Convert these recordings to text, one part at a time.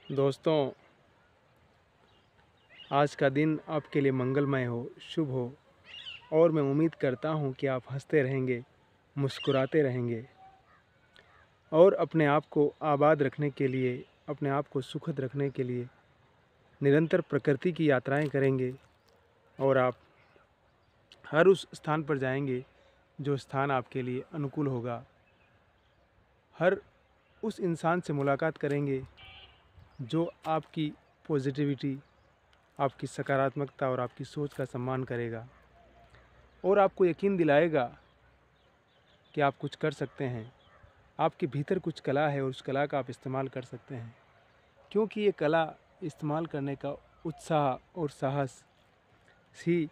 दोस्तों, आज का दिन आपके लिए मंगलमय हो, शुभ हो और मैं उम्मीद करता हूँ कि आप हंसते रहेंगे, मुस्कुराते रहेंगे और अपने आप को आबाद रखने के लिए, अपने आप को सुखद रखने के लिए निरंतर प्रकृति की यात्राएं करेंगे और आप हर उस स्थान पर जाएंगे जो स्थान आपके लिए अनुकूल होगा। हर उस इंसान से मुलाकात करेंगे जो आपकी पॉजिटिविटी, आपकी सकारात्मकता और आपकी सोच का सम्मान करेगा और आपको यकीन दिलाएगा कि आप कुछ कर सकते हैं। आपके भीतर कुछ कला है और उस कला का आप इस्तेमाल कर सकते हैं, क्योंकि ये कला इस्तेमाल करने का उत्साह और साहस ही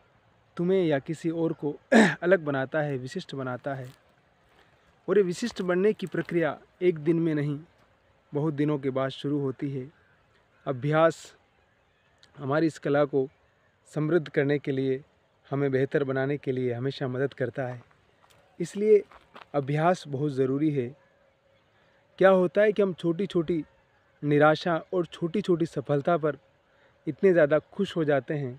तुम्हें या किसी और को अलग बनाता है, विशिष्ट बनाता है। और ये विशिष्ट बनने की प्रक्रिया एक दिन में नहीं, बहुत दिनों के बाद शुरू होती है। अभ्यास हमारी इस कला को समृद्ध करने के लिए, हमें बेहतर बनाने के लिए हमेशा मदद करता है। इसलिए अभ्यास बहुत ज़रूरी है। क्या होता है कि हम छोटी छोटी निराशा और छोटी छोटी सफलता पर इतने ज़्यादा खुश हो जाते हैं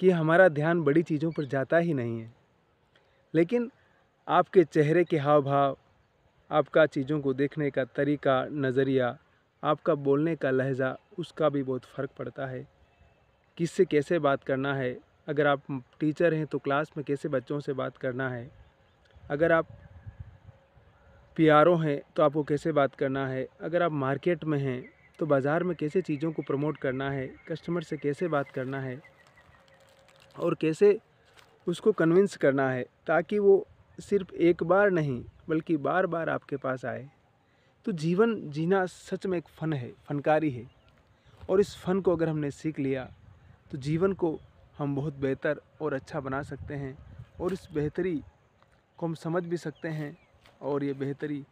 कि हमारा ध्यान बड़ी चीज़ों पर जाता ही नहीं है। लेकिन आपके चेहरे के हाव भाव, आपका चीज़ों को देखने का तरीका, नज़रिया, आपका बोलने का लहजा, उसका भी बहुत फ़र्क पड़ता है। किससे कैसे बात करना है, अगर आप टीचर हैं तो क्लास में कैसे बच्चों से बात करना है, अगर आप पीआरओ हैं तो आपको कैसे बात करना है, अगर आप मार्केट में हैं तो बाज़ार में कैसे चीज़ों को प्रमोट करना है, कस्टमर से कैसे बात करना है और कैसे उसको कन्विंस करना है ताकि वो सिर्फ एक बार नहीं बल्कि बार बार आपके पास आए। तो जीवन जीना सच में एक फ़न है, फनकारी है। और इस फ़न को अगर हमने सीख लिया तो जीवन को हम बहुत बेहतर और अच्छा बना सकते हैं और इस बेहतरी को हम समझ भी सकते हैं और ये बेहतरी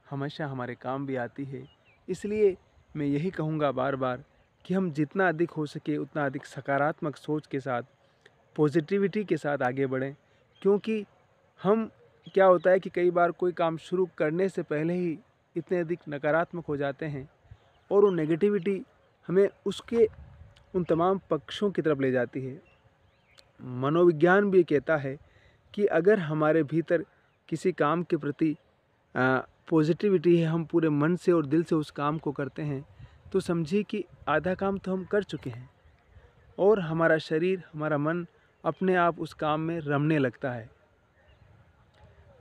हमेशा हमारे काम भी आती है। इसलिए मैं यही कहूँगा बार बार कि हम जितना अधिक हो सके उतना अधिक सकारात्मक सोच के साथ, पॉजिटिविटी के साथ आगे बढ़ें। क्योंकि हम क्या होता है कि कई बार कोई काम शुरू करने से पहले ही इतने अधिक नकारात्मक हो जाते हैं और वो नेगेटिविटी हमें उसके उन तमाम पक्षों की तरफ ले जाती है। मनोविज्ञान भी कहता है कि अगर हमारे भीतर किसी काम के प्रति पॉजिटिविटी है, हम पूरे मन से और दिल से उस काम को करते हैं, तो समझिए कि आधा काम तो हम कर चुके हैं और हमारा शरीर, हमारा मन अपने आप उस काम में रमने लगता है।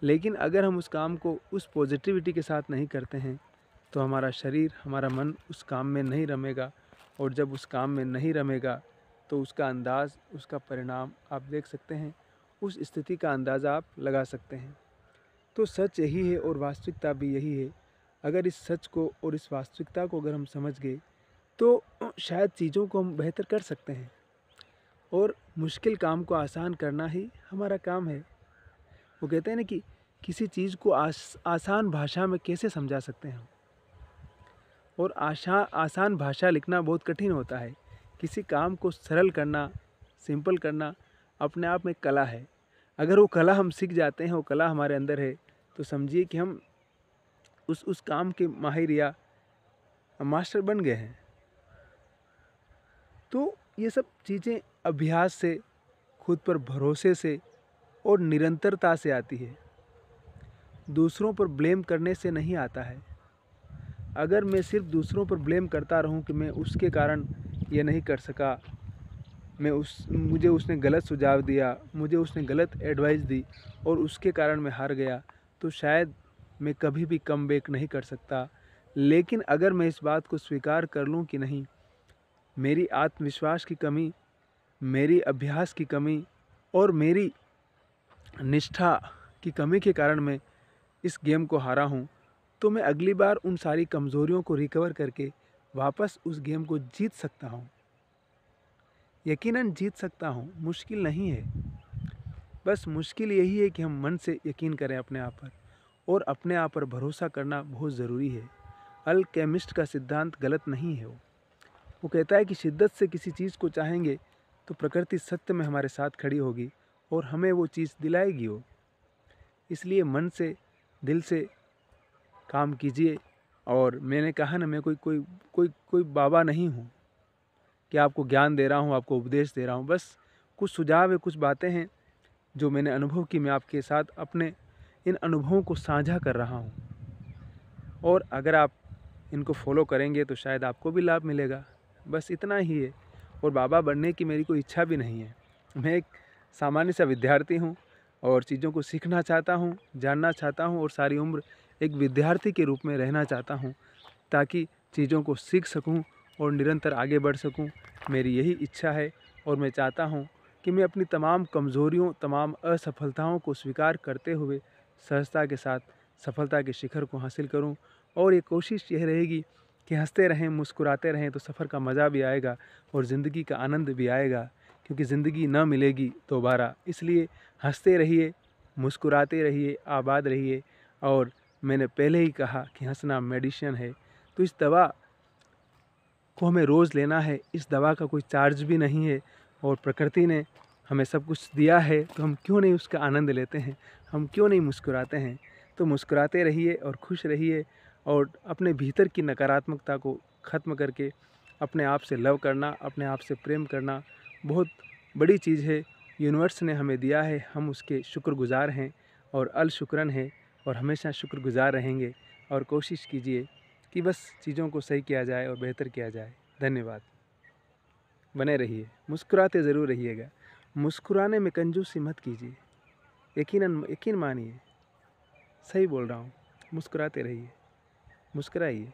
लेकिन अगर हम उस काम को उस पॉजिटिविटी के साथ नहीं करते हैं तो हमारा शरीर, हमारा मन उस काम में नहीं रमेगा और जब उस काम में नहीं रमेगा तो उसका अंदाज़, उसका परिणाम आप देख सकते हैं, उस स्थिति का अंदाज़ा आप लगा सकते हैं। तो सच यही है और वास्तविकता भी यही है। अगर इस सच को और इस वास्तविकता को अगर हम समझ गए तो शायद चीज़ों को हम बेहतर कर सकते हैं और मुश्किल काम को आसान करना ही हमारा काम है। वो कहते हैं ना कि किसी चीज़ को आसान भाषा में कैसे समझा सकते हैं, और आसान भाषा लिखना बहुत कठिन होता है। किसी काम को सरल करना, सिंपल करना अपने आप में कला है। अगर वो कला हम सीख जाते हैं, वो कला हमारे अंदर है, तो समझिए कि हम उस काम के माहिर या मास्टर बन गए हैं। तो ये सब चीज़ें अभ्यास से, खुद पर भरोसे से और निरंतरता से आती है। दूसरों पर ब्लेम करने से नहीं आता है। अगर मैं सिर्फ दूसरों पर ब्लेम करता रहूं कि मैं उसके कारण ये नहीं कर सका, मुझे उसने गलत सुझाव दिया, मुझे उसने गलत एडवाइस दी और उसके कारण मैं हार गया, तो शायद मैं कभी भी कम बैक नहीं कर सकता। लेकिन अगर मैं इस बात को स्वीकार कर लूँ कि नहीं, मेरी आत्मविश्वास की कमी, मेरी अभ्यास की कमी और मेरी निष्ठा की कमी के कारण मैं इस गेम को हारा हूँ, तो मैं अगली बार उन सारी कमज़ोरियों को रिकवर करके वापस उस गेम को जीत सकता हूँ। यकीनन जीत सकता हूँ, मुश्किल नहीं है। बस मुश्किल यही है कि हम मन से यकीन करें अपने आप पर, और अपने आप पर भरोसा करना बहुत ज़रूरी है। अल्केमिस्ट का सिद्धांत गलत नहीं है। वो कहता है कि शिद्दत से किसी चीज़ को चाहेंगे तो प्रकृति सत्य में हमारे साथ खड़ी होगी और हमें वो चीज़ दिलाएगी वो। इसलिए मन से, दिल से काम कीजिए और मैंने कहा ना, मैं कोई कोई कोई कोई बाबा नहीं हूँ कि आपको ज्ञान दे रहा हूँ, आपको उपदेश दे रहा हूँ। बस कुछ सुझाव है, कुछ बातें हैं जो मैंने अनुभव की, मैं आपके साथ अपने इन अनुभवों को साझा कर रहा हूँ। और अगर आप इनको फॉलो करेंगे तो शायद आपको भी लाभ मिलेगा। बस इतना ही है। और बाबा बनने की मेरी कोई इच्छा भी नहीं है। मैं एक सामान्य सा विद्यार्थी हूँ और चीज़ों को सीखना चाहता हूँ, जानना चाहता हूँ और सारी उम्र एक विद्यार्थी के रूप में रहना चाहता हूँ, ताकि चीज़ों को सीख सकूँ और निरंतर आगे बढ़ सकूँ। मेरी यही इच्छा है और मैं चाहता हूँ कि मैं अपनी तमाम कमज़ोरियों, तमाम असफलताओं को स्वीकार करते हुए सहजता के साथ सफलता के शिखर को हासिल करूं। और ये कोशिश यह रहेगी कि हंसते रहें, मुस्कुराते रहें, तो सफ़र का मज़ा भी आएगा और ज़िंदगी का आनंद भी आएगा, क्योंकि ज़िंदगी न मिलेगी दोबारा। इसलिए हंसते रहिए, मुस्कुराते रहिए, आबाद रहिए। और मैंने पहले ही कहा कि हंसना मेडिसिन है, तो इस दवा को हमें रोज़ लेना है। इस दवा का कोई चार्ज भी नहीं है और प्रकृति ने हमें सब कुछ दिया है, तो हम क्यों नहीं उसका आनंद लेते हैं, हम क्यों नहीं मुस्कुराते हैं। तो मुस्कुराते रहिए और खुश रहिए और अपने भीतर की नकारात्मकता को ख़त्म करके अपने आप से लव करना, अपने आप से प्रेम करना बहुत बड़ी चीज़ है। यूनिवर्स ने हमें दिया है, हम उसके शुक्रगुज़ार हैं और अल शुक्रन है और हमेशा शुक्रगुज़ार रहेंगे। और कोशिश कीजिए कि बस चीज़ों को सही किया जाए और बेहतर किया जाए। धन्यवाद। बने रहिए, मुस्कुराते ज़रूर रहिएगा। मुस्कुराने में कंजूसी मत कीजिए। यकीन मानिए, सही बोल रहा हूँ। मुस्कुराते रहिए, मुस्कुराइए।